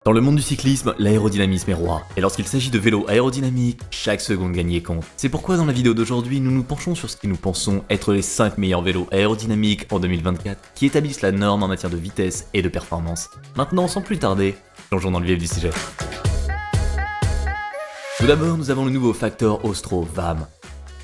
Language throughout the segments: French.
Dans le monde du cyclisme, l'aérodynamisme est roi, et lorsqu'il s'agit de vélos aérodynamiques, chaque seconde gagnée compte. C'est pourquoi dans la vidéo d'aujourd'hui, nous nous penchons sur ce que nous pensons être les 5 meilleurs vélos aérodynamiques en 2024, qui établissent la norme en matière de vitesse et de performance. Maintenant, sans plus tarder, plongeons dans le vif du sujet. Tout d'abord, nous avons le nouveau Factor Austro VAM.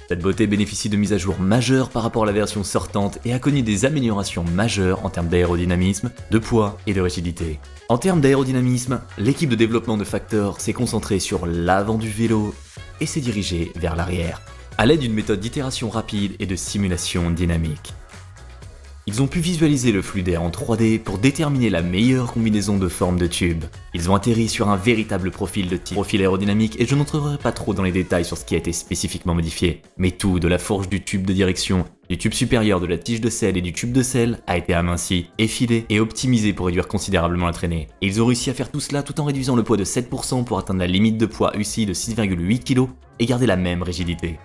Cette beauté bénéficie de mises à jour majeures par rapport à la version sortante et a connu des améliorations majeures en termes d'aérodynamisme, de poids et de rigidité. En termes d'aérodynamisme, l'équipe de développement de Factor s'est concentrée sur l'avant du vélo et s'est dirigée vers l'arrière, à l'aide d'une méthode d'itération rapide et de simulation dynamique. Ils ont pu visualiser le flux d'air en 3D pour déterminer la meilleure combinaison de formes de tubes. Ils ont atterri sur un véritable profil aérodynamique et je n'entrerai pas trop dans les détails sur ce qui a été spécifiquement modifié. Mais tout, de la forge du tube de direction, du tube supérieur de la tige de selle et du tube de selle, a été aminci, effilé et optimisé pour réduire considérablement la traînée. Et ils ont réussi à faire tout cela tout en réduisant le poids de 7% pour atteindre la limite de poids UCI de 6,8 kg et garder la même rigidité.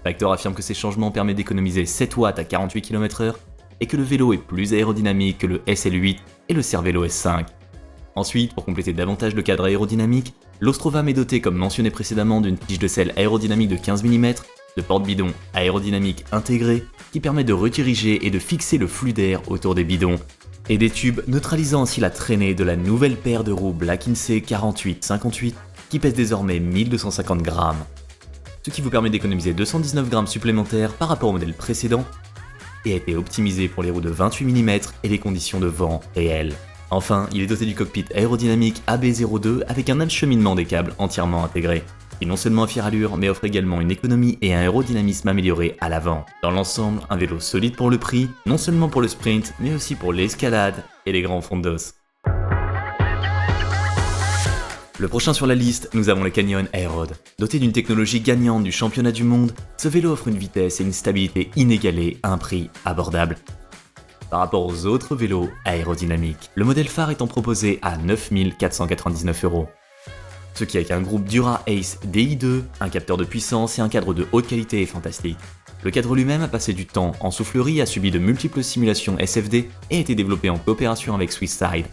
Factor affirme que ces changements permettent d'économiser 7 watts à 48 km/h et que le vélo est plus aérodynamique que le SL8 et le Cervelo S5. Ensuite, pour compléter davantage le cadre aérodynamique, l'Austro-VAM est doté comme mentionné précédemment d'une tige de selle aérodynamique de 15 mm, de porte-bidon aérodynamique intégré qui permet de rediriger et de fixer le flux d'air autour des bidons, et des tubes neutralisant ainsi la traînée de la nouvelle paire de roues Blackinsea 48-58 qui pèse désormais 1250 grammes. Ce qui vous permet d'économiser 219 grammes supplémentaires par rapport au modèle précédent et a été optimisé pour les roues de 28 mm et les conditions de vent réelles. Enfin, il est doté du cockpit aérodynamique AB02 avec un acheminement des câbles entièrement intégré, qui non seulement a fière allure mais offre également une économie et un aérodynamisme amélioré à l'avant. Dans l'ensemble, un vélo solide pour le prix, non seulement pour le sprint mais aussi pour l'escalade et les grands fonds d'os. Le prochain sur la liste, nous avons le Canyon Airrod. Doté d'une technologie gagnante du championnat du monde, ce vélo offre une vitesse et une stabilité inégalées à un prix abordable par rapport aux autres vélos aérodynamiques. Le modèle phare étant proposé à 9 499 €. Ce qui avec un groupe Dura Ace DI2, un capteur de puissance et un cadre de haute qualité est fantastique. Le cadre lui-même a passé du temps en soufflerie, a subi de multiples simulations SFD et a été développé en coopération avec Swisside,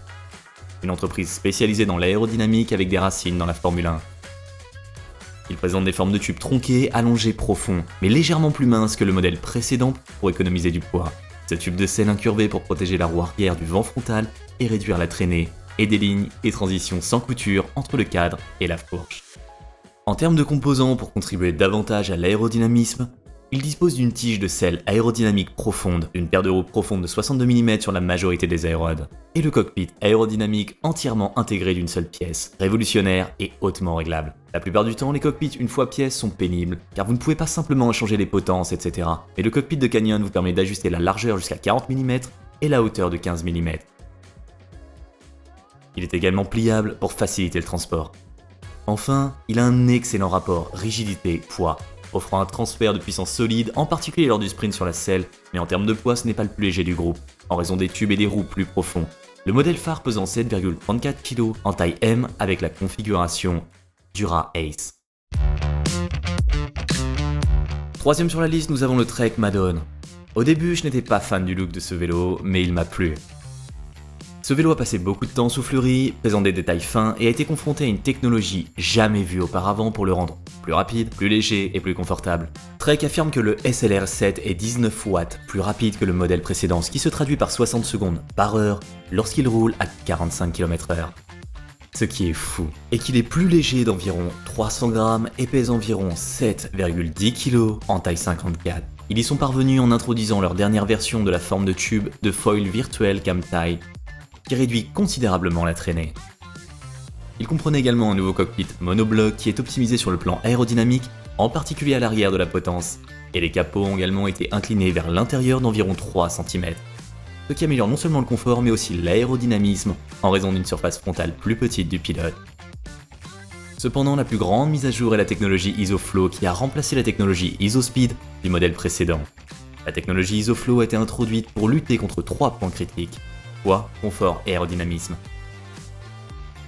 une entreprise spécialisée dans l'aérodynamique avec des racines dans la Formule 1. Il présente des formes de tubes tronqués, allongés, profonds, mais légèrement plus minces que le modèle précédent pour économiser du poids. Ce tube de selle incurvé pour protéger la roue arrière du vent frontal et réduire la traînée, et des lignes et transitions sans couture entre le cadre et la fourche. En termes de composants pour contribuer davantage à l'aérodynamisme, il dispose d'une tige de selle aérodynamique profonde, d'une paire de roues profonde de 62 mm sur la majorité des aérodes, et le cockpit aérodynamique entièrement intégré d'une seule pièce, révolutionnaire et hautement réglable. La plupart du temps, les cockpits une fois pièces sont pénibles, car vous ne pouvez pas simplement changer les potences, etc. Mais le cockpit de Canyon vous permet d'ajuster la largeur jusqu'à 40 mm et la hauteur de 15 mm. Il est également pliable pour faciliter le transport. Enfin, il a un excellent rapport rigidité-poids, offrant un transfert de puissance solide, en particulier lors du sprint sur la selle, mais en termes de poids ce n'est pas le plus léger du groupe, en raison des tubes et des roues plus profonds. Le modèle phare pesant 7,34 kg en taille M avec la configuration Dura Ace. Troisième sur la liste, nous avons le Trek Madone. Au début, je n'étais pas fan du look de ce vélo, mais il m'a plu. Ce vélo a passé beaucoup de temps en soufflerie, présente des détails fins et a été confronté à une technologie jamais vue auparavant pour le rendre plus rapide, plus léger et plus confortable. Trek affirme que le SLR7 est 19 watts plus rapide que le modèle précédent, ce qui se traduit par 60 secondes par heure lorsqu'il roule à 45 km/h. Ce qui est fou, et qu'il est plus léger d'environ 300 grammes et pèse environ 7,10 kg en taille 54. Ils y sont parvenus en introduisant leur dernière version de la forme de tube de foil virtuel Camtai, qui réduit considérablement la traînée. Il comprenait également un nouveau cockpit monobloc qui est optimisé sur le plan aérodynamique, en particulier à l'arrière de la potence, et les capots ont également été inclinés vers l'intérieur d'environ 3 cm, ce qui améliore non seulement le confort mais aussi l'aérodynamisme en raison d'une surface frontale plus petite du pilote. Cependant, la plus grande mise à jour est la technologie ISOFlow qui a remplacé la technologie ISOSpeed du modèle précédent. La technologie ISOFlow a été introduite pour lutter contre 3 points critiques: poids, confort et aérodynamisme.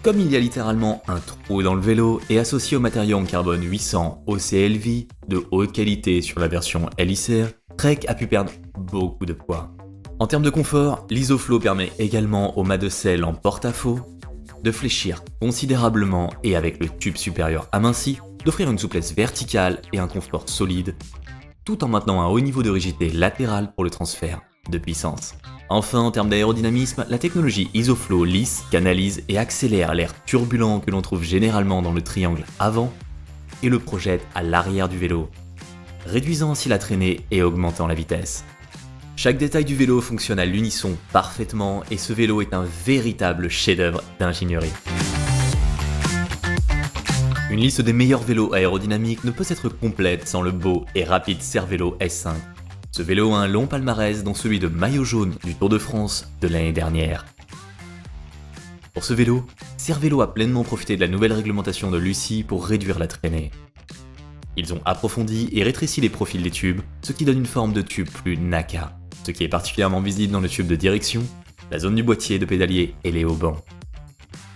Comme il y a littéralement un trou dans le vélo et associé au matériau en carbone 800 OCLV de haute qualité sur la version LICR, Trek a pu perdre beaucoup de poids. En termes de confort, l'ISOFlow permet également au mât de selle en porte-à-faux de fléchir considérablement et avec le tube supérieur aminci, d'offrir une souplesse verticale et un confort solide, tout en maintenant un haut niveau de rigidité latérale pour le transfert de puissance. Enfin, en termes d'aérodynamisme, la technologie Isoflow lisse, canalise et accélère l'air turbulent que l'on trouve généralement dans le triangle avant et le projette à l'arrière du vélo, réduisant ainsi la traînée et augmentant la vitesse. Chaque détail du vélo fonctionne à l'unisson parfaitement et ce vélo est un véritable chef-d'œuvre d'ingénierie. Une liste des meilleurs vélos aérodynamiques ne peut être complète sans le beau et rapide Cervélo S5. Ce vélo a un long palmarès dont celui de maillot jaune du Tour de France de l'année dernière. Pour ce vélo, Cervélo a pleinement profité de la nouvelle réglementation de l'UCI pour réduire la traînée. Ils ont approfondi et rétréci les profils des tubes, ce qui donne une forme de tube plus NACA, ce qui est particulièrement visible dans le tube de direction, la zone du boîtier de pédalier et les haubans.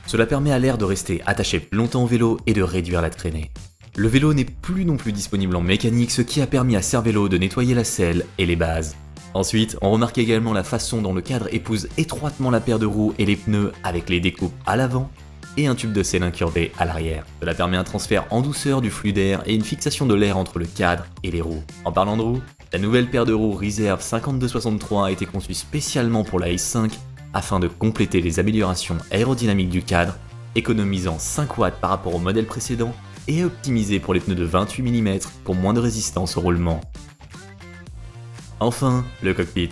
Cela permet à l'air de rester attaché plus longtemps au vélo et de réduire la traînée. Le vélo n'est plus non plus disponible en mécanique, ce qui a permis à Cervélo de nettoyer la selle et les bases. Ensuite, on remarque également la façon dont le cadre épouse étroitement la paire de roues et les pneus avec les découpes à l'avant et un tube de selle incurvé à l'arrière. Cela permet un transfert en douceur du flux d'air et une fixation de l'air entre le cadre et les roues. En parlant de roues, la nouvelle paire de roues Reserve 5263 a été conçue spécialement pour la S5 afin de compléter les améliorations aérodynamiques du cadre, économisant 5 watts par rapport au modèle précédent et optimisé pour les pneus de 28 mm pour moins de résistance au roulement. Enfin, le cockpit.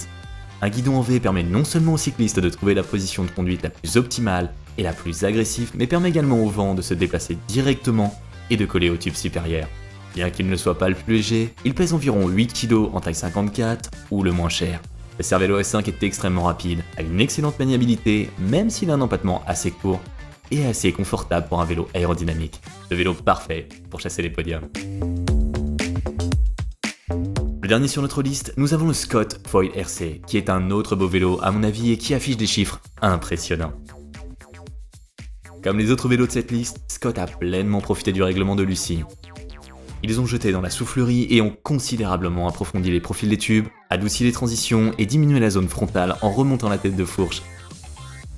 Un guidon en V permet non seulement aux cyclistes de trouver la position de conduite la plus optimale et la plus agressive, mais permet également au vent de se déplacer directement et de coller au tube supérieur. Bien qu'il ne soit pas le plus léger, il pèse environ 8 kg en taille 54 ou le moins cher. Le Cervélo S5 est extrêmement rapide, a une excellente maniabilité, même s'il a un empattement assez court et assez confortable pour un vélo aérodynamique. Le vélo parfait pour chasser les podiums. Le dernier sur notre liste, nous avons le Scott Foil RC, qui est un autre beau vélo à mon avis et qui affiche des chiffres impressionnants. Comme les autres vélos de cette liste, Scott a pleinement profité du règlement de l'UCI. Ils ont jeté dans la soufflerie et ont considérablement approfondi les profils des tubes, adouci les transitions et diminué la zone frontale en remontant la tête de fourche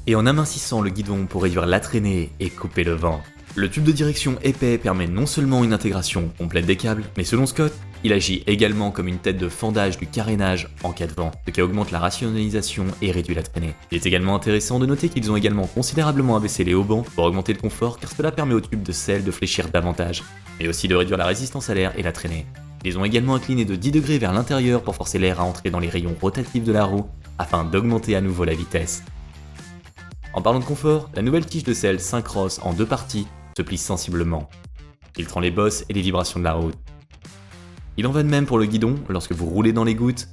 et en amincissant le guidon pour réduire la traînée et couper le vent. Le tube de direction épais permet non seulement une intégration complète des câbles, mais selon Scott, il agit également comme une tête de fendage du carénage en cas de vent, ce qui augmente la rationalisation et réduit la traînée. Il est également intéressant de noter qu'ils ont également considérablement abaissé les haubans pour augmenter le confort car cela permet au tube de selle de fléchir davantage, mais aussi de réduire la résistance à l'air et la traînée. Ils ont également incliné de 10 degrés vers l'intérieur pour forcer l'air à entrer dans les rayons rotatifs de la roue afin d'augmenter à nouveau la vitesse. En parlant de confort, la nouvelle tige de selle Syncross en 2 parties se plie sensiblement, filtrant les bosses et les vibrations de la route. Il en va de même pour le guidon lorsque vous roulez dans les gouttes.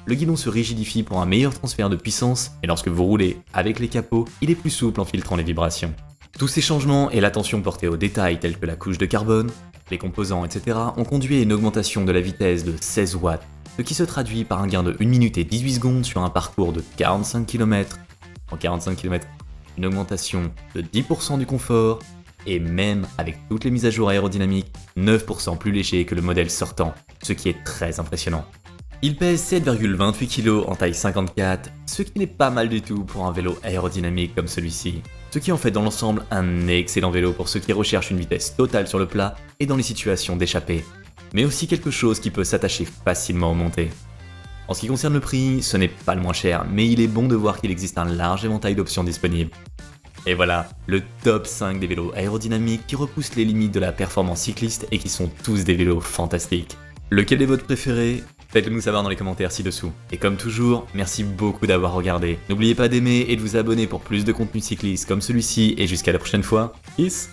Le guidon se rigidifie pour un meilleur transfert de puissance et lorsque vous roulez avec les capots, il est plus souple en filtrant les vibrations. Tous ces changements et l'attention portée aux détails tels que la couche de carbone, les composants, etc. ont conduit à une augmentation de la vitesse de 16 watts, ce qui se traduit par un gain de 1 minute et 18 secondes sur un parcours de 45 km. En 45 km, une augmentation de 10% du confort, et même avec toutes les mises à jour aérodynamiques, 9% plus léger que le modèle sortant, ce qui est très impressionnant. Il pèse 7,28 kg en taille 54, ce qui n'est pas mal du tout pour un vélo aérodynamique comme celui-ci. Ce qui en fait dans l'ensemble un excellent vélo pour ceux qui recherchent une vitesse totale sur le plat et dans les situations d'échappée, mais aussi quelque chose qui peut s'attacher facilement aux montées. En ce qui concerne le prix, ce n'est pas le moins cher, mais il est bon de voir qu'il existe un large éventail d'options disponibles. Et voilà, le top 5 des vélos aérodynamiques qui repoussent les limites de la performance cycliste et qui sont tous des vélos fantastiques. Lequel est votre préféré ? Faites-le nous savoir dans les commentaires ci-dessous. Et comme toujours, merci beaucoup d'avoir regardé. N'oubliez pas d'aimer et de vous abonner pour plus de contenu cycliste comme celui-ci et jusqu'à la prochaine fois. Peace !